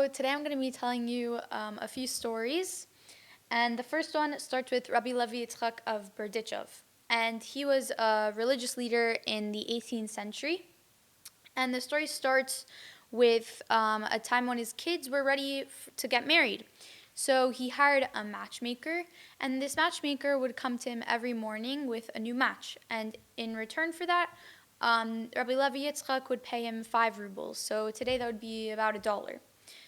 So today I'm going to be telling you a few stories. And the first one starts with Rabbi Levi Yitzchak of Berdichov. And he was a religious leader in the 18th century. And the story starts with a time when his kids were ready to get married. So he hired a matchmaker, and this matchmaker would come to him every morning with a new match. And in return for that, Rabbi Levi Yitzchak would pay him 5 rubles. So today that would be about $1.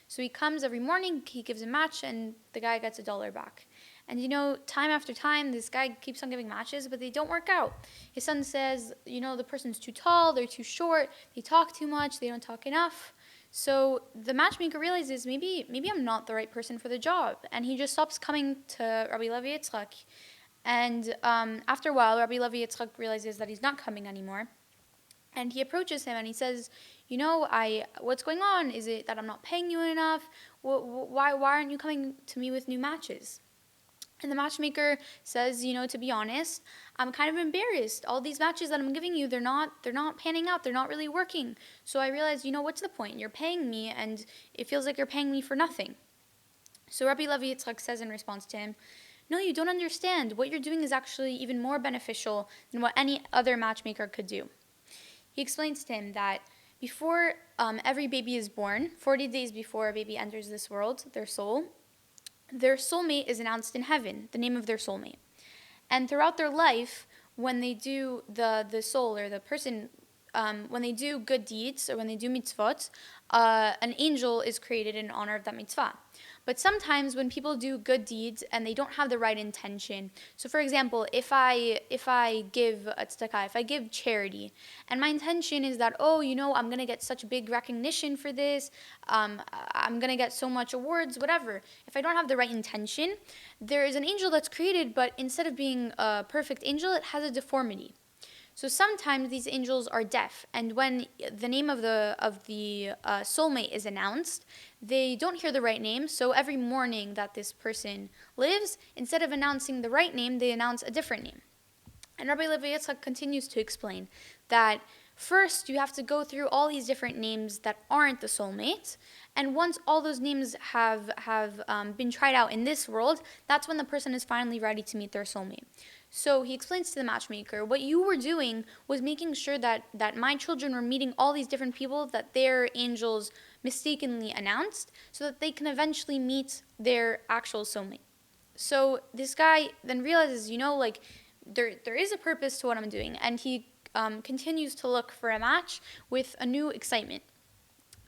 So he comes every morning, he gives a match, and the guy gets $1 back. And time after time, this guy keeps on giving matches, but they don't work out. His son says, the person's too tall, they're too short, they talk too much, they don't talk enough. So the matchmaker realizes maybe I'm not the right person for the job, and he just stops coming to Rabbi Levi Yitzchak. And after a while, Rabbi Levi Yitzchak realizes that he's not coming anymore. And he approaches him and he says, what's going on? Is it that I'm not paying you enough? Why aren't you coming to me with new matches? And the matchmaker says, to be honest, I'm kind of embarrassed. All these matches that I'm giving you, they're not panning out. They're not really working. So I realized, what's the point? You're paying me, and it feels like you're paying me for nothing. So Rabbi Levi Yitzchak says in response to him, no, you don't understand. What you're doing is actually even more beneficial than what any other matchmaker could do. He explains to him that before every baby is born, 40 days before a baby enters this world, their soulmate is announced in heaven, the name of their soulmate. And throughout their life, when they do the soul or the person, when they do good deeds or when they do mitzvot, an angel is created in honor of that mitzvah. But sometimes when people do good deeds and they don't have the right intention, so for example, if I give a tzedakah, if I give charity, and my intention is that, I'm going to get such big recognition for this, I'm going to get so much awards, whatever. If I don't have the right intention, there is an angel that's created, but instead of being a perfect angel, it has a deformity. So sometimes these angels are deaf, and when the name of the soulmate is announced, they don't hear the right name. So every morning that this person lives, instead of announcing the right name, they announce a different name. And Rabbi Levi Yitzchak continues to explain that first you have to go through all these different names that aren't the soulmate, and once all those names have been tried out in this world, that's when the person is finally ready to meet their soulmate. So he explains to the matchmaker, what you were doing was making sure that my children were meeting all these different people that their angels mistakenly announced, so that they can eventually meet their actual soulmate. So this guy then realizes, there is a purpose to what I'm doing, and he continues to look for a match with a new excitement.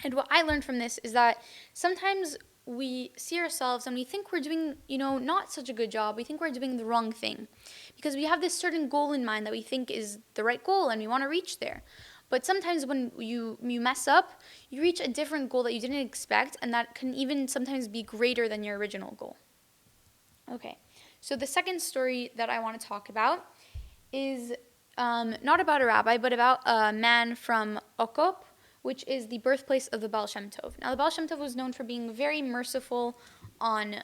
And what I learned from this is that sometimes we see ourselves and we think we're doing, not such a good job. We think we're doing the wrong thing because we have this certain goal in mind that we think is the right goal and we want to reach there. But sometimes when you mess up, you reach a different goal that you didn't expect, and that can even sometimes be greater than your original goal. Okay, so the second story that I want to talk about is not about a rabbi, but about a man from Okop, which is the birthplace of the Baal Shem Tov. Now, the Baal Shem Tov was known for being very merciful on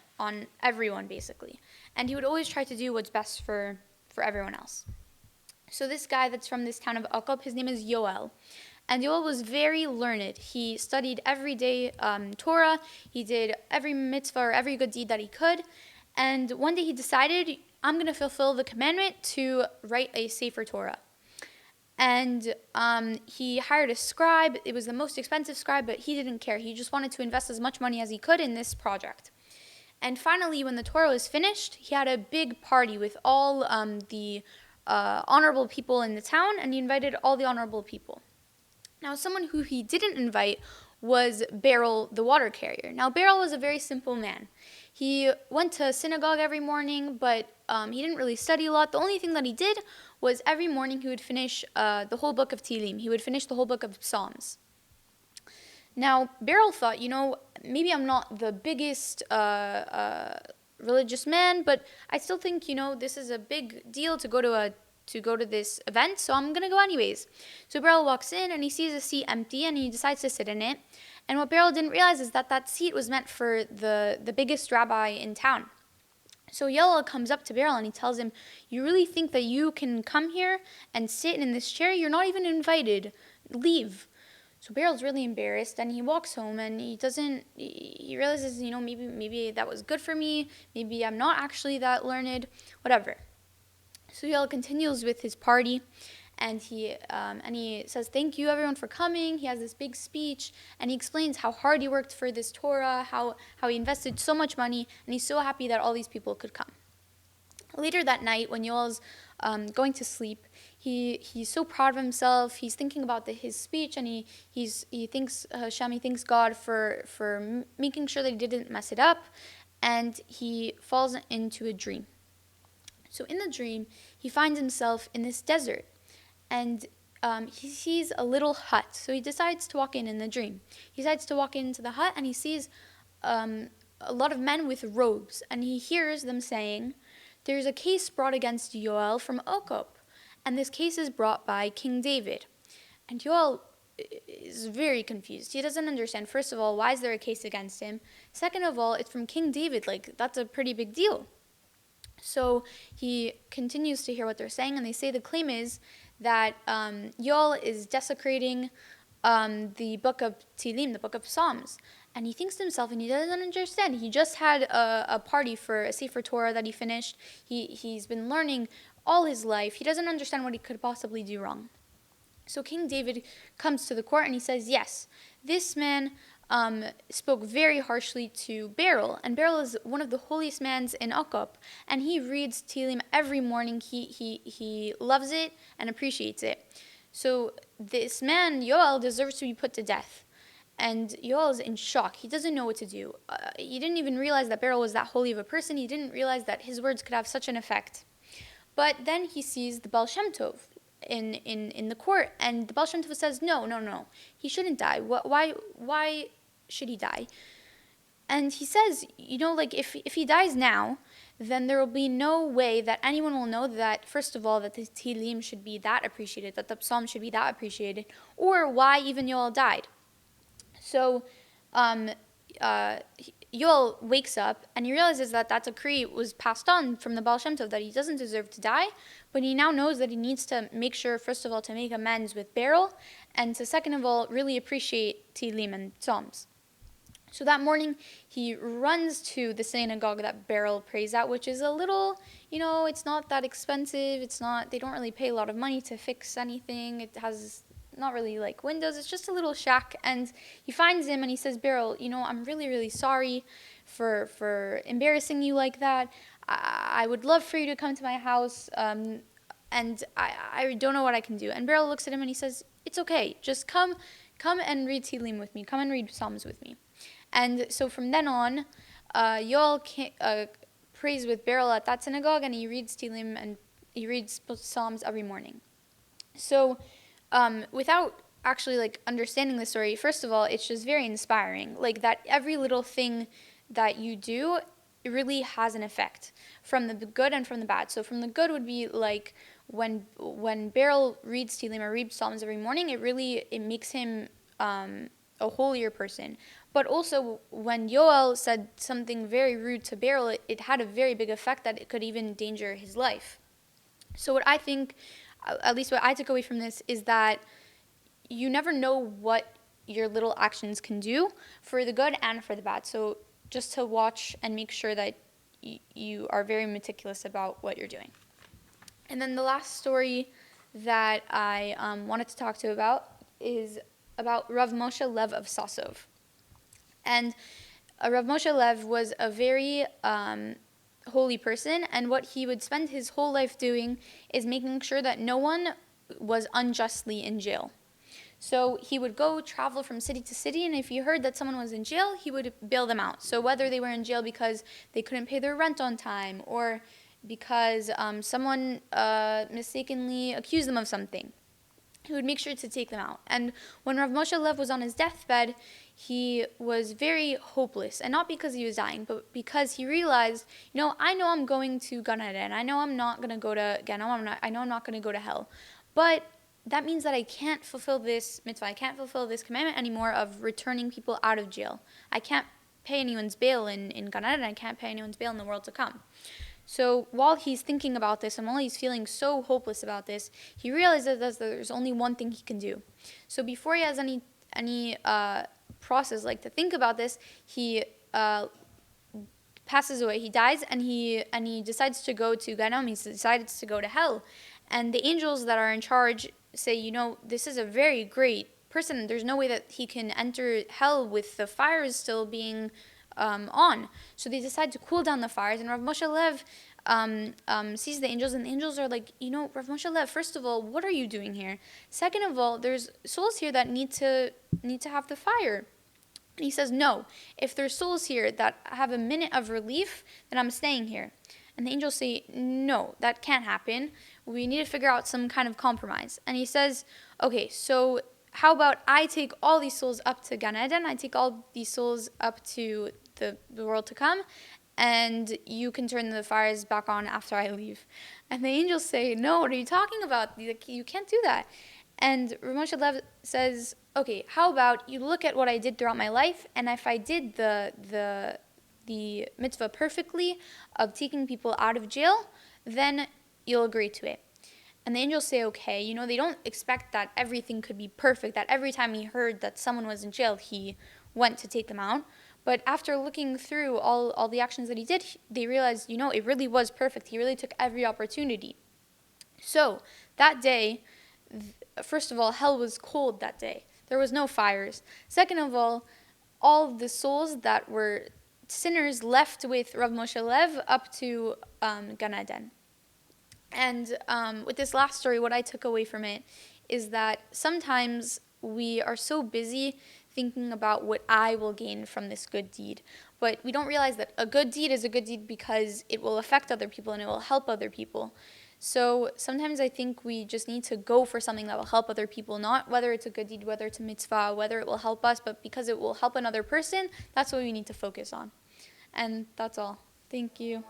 everyone, basically. And he would always try to do what's best for everyone else. So this guy that's from this town of Okop, his name is Yoel. And Yoel was very learned. He studied every day Torah. He did every mitzvah or every good deed that he could. And one day he decided, I'm going to fulfill the commandment to write a Sefer Torah. And he hired a scribe. It was the most expensive scribe, but he didn't care. He just wanted to invest as much money as he could in this project. And finally, when the Torah was finished, he had a big party with all the honorable people in the town, and he invited all the honorable people. Now, someone who he didn't invite was Beryl, the water carrier. Now, Beryl was a very simple man. He went to synagogue every morning, but he didn't really study a lot. The only thing that he did was every morning he would finish the whole book of Tehillim. He would finish the whole book of Psalms. Now, Beryl thought, maybe I'm not the biggest religious man, but I still think, this is a big deal to go to this event, so I'm going to go anyways. So Beryl walks in and he sees a seat empty and he decides to sit in it. And what Beryl didn't realize is that seat was meant for the biggest rabbi in town. So Yoel comes up to Beryl and he tells him, you really think that you can come here and sit in this chair? You're not even invited. Leave. So Beryl's really embarrassed, and he walks home, and he realizes, maybe that was good for me. Maybe I'm not actually that learned, whatever. So Yoel continues with his party, and he says, thank you everyone for coming. He has this big speech, and he explains how hard he worked for this Torah, how he invested so much money, and he's so happy that all these people could come. Later that night, when Yoel's going to sleep, he's so proud of himself. He's thinking about his speech, and he thanks Hashem. He thanks God for making sure that he didn't mess it up, and he falls into a dream. So in the dream, he finds himself in this desert, and he sees a little hut. So he decides to walk in the dream. He decides to walk into the hut, and he sees a lot of men with robes, and he hears them saying, there's a case brought against Yoel from Okop, and this case is brought by King David. And Yoel is very confused. He doesn't understand, first of all, why is there a case against him? Second of all, it's from King David. That's a pretty big deal. So he continues to hear what they're saying, and they say the claim is that Yoel is desecrating the book of Tehillim, the book of Psalms. And he thinks to himself, and he doesn't understand. He just had a party for a Sefer Torah that he finished. He's been learning all his life. He doesn't understand what he could possibly do wrong. So King David comes to the court, and he says, yes, this man spoke very harshly to Beryl, and Beryl is one of the holiest mans in Okop, and he reads Tehillim every morning. He loves it and appreciates it. So this man, Yoel, deserves to be put to death. And Yoel is in shock. He doesn't know what to do. He didn't even realize that Beryl was that holy of a person. He didn't realize that his words could have such an effect. But then he sees the Baal Shem Tov in the court, and the Baal Shem Tov says, no, he shouldn't die. Why should he die? And he says, if he dies now, then there will be no way that anyone will know that, first of all, that the Tehillim should be that appreciated, that the Psalm should be that appreciated, or why even Yoel died. So Yoel wakes up, and he realizes that decree was passed on from the Baal Shem Tov, that he doesn't deserve to die, but he now knows that he needs to make sure, first of all, to make amends with Beryl, and to, second of all, really appreciate Tehillim and Psalms. So that morning, he runs to the synagogue that Beryl prays at, which is a little, it's not that expensive. They don't really pay a lot of money to fix anything. It has not really like windows. It's just a little shack. And he finds him, and he says, Beryl, I'm really, really sorry for embarrassing you like that. I would love for you to come to my house, and I don't know what I can do. And Beryl looks at him, and he says, it's okay. Just come and read Tehillim with me. Come and read Psalms with me. And so from then on, Yoel prays with Beryl at that synagogue, and he reads Tehillim and he reads Psalms every morning. So without actually understanding the story, first of all, it's just very inspiring. That every little thing that you do, it really has an effect, from the good and from the bad. So from the good would be when Beryl reads Tehillim or reads Psalms every morning, it makes him a holier person. But also, when Yoel said something very rude to Beryl, it had a very big effect that it could even endanger his life. So what I think, at least what I took away from this, is that you never know what your little actions can do for the good and for the bad. So just to watch and make sure that you are very meticulous about what you're doing. And then the last story that I wanted to talk to you about is about Rav Moshe Lev of Sasov. And Rav Moshe Lev was a very holy person, and what he would spend his whole life doing is making sure that no one was unjustly in jail. So he would go travel from city to city, and if he heard that someone was in jail, he would bail them out. So whether they were in jail because they couldn't pay their rent on time, or because someone mistakenly accused them of something, he would make sure to take them out. And when Rav Moshe Lev was on his deathbed, he was very hopeless, and not because he was dying, but because he realized, I know I'm going to Gan Eden. I know I'm not going to go to Gehenna. I know I'm not going to go to hell. But that means that I can't fulfill this mitzvah. I can't fulfill this commandment anymore of returning people out of jail. I can't pay anyone's bail in Gan Eden. I can't pay anyone's bail in the world to come. So while he's thinking about this, and while he's feeling so hopeless about this, he realizes that there's only one thing he can do. So before he has process, like to think about this, he passes away. He dies, and he decides to go to Ganem. He decides to go to hell, and the angels that are in charge say, this is a very great person. There's no way that he can enter hell with the fires still being on. So they decide to cool down the fires, and Rav Moshe Lev sees the angels, and the angels are like, Rav Moshe Lev, first of all, what are you doing here? Second of all, there's souls here that need to have the fire. And he says, no, if there's souls here that have a minute of relief, then I'm staying here. And the angels say, no, that can't happen. We need to figure out some kind of compromise. And he says, okay, so how about I take all these souls up to Gan Eden, I take all these souls up to the world to come, and you can turn the fires back on after I leave. And the angels say, no, what are you talking about? You can't do that. And Rav Moshe Lev says, okay, how about you look at what I did throughout my life, and if I did the mitzvah perfectly of taking people out of jail, then you'll agree to it. And the angels say, okay, they don't expect that everything could be perfect, that every time he heard that someone was in jail, he went to take them out. But after looking through all the actions that he did, they realized, it really was perfect. He really took every opportunity. So that day, first of all, hell was cold that day. There was no fires. Second of all the souls that were sinners left with Rav Moshe Lev up to Gan Eden. And with this last story, what I took away from it is that sometimes we are so busy thinking about what I will gain from this good deed. But we don't realize that a good deed is a good deed because it will affect other people and it will help other people. So sometimes I think we just need to go for something that will help other people, not whether it's a good deed, whether it's a mitzvah, whether it will help us, but because it will help another person, that's what we need to focus on. And that's all. Thank you.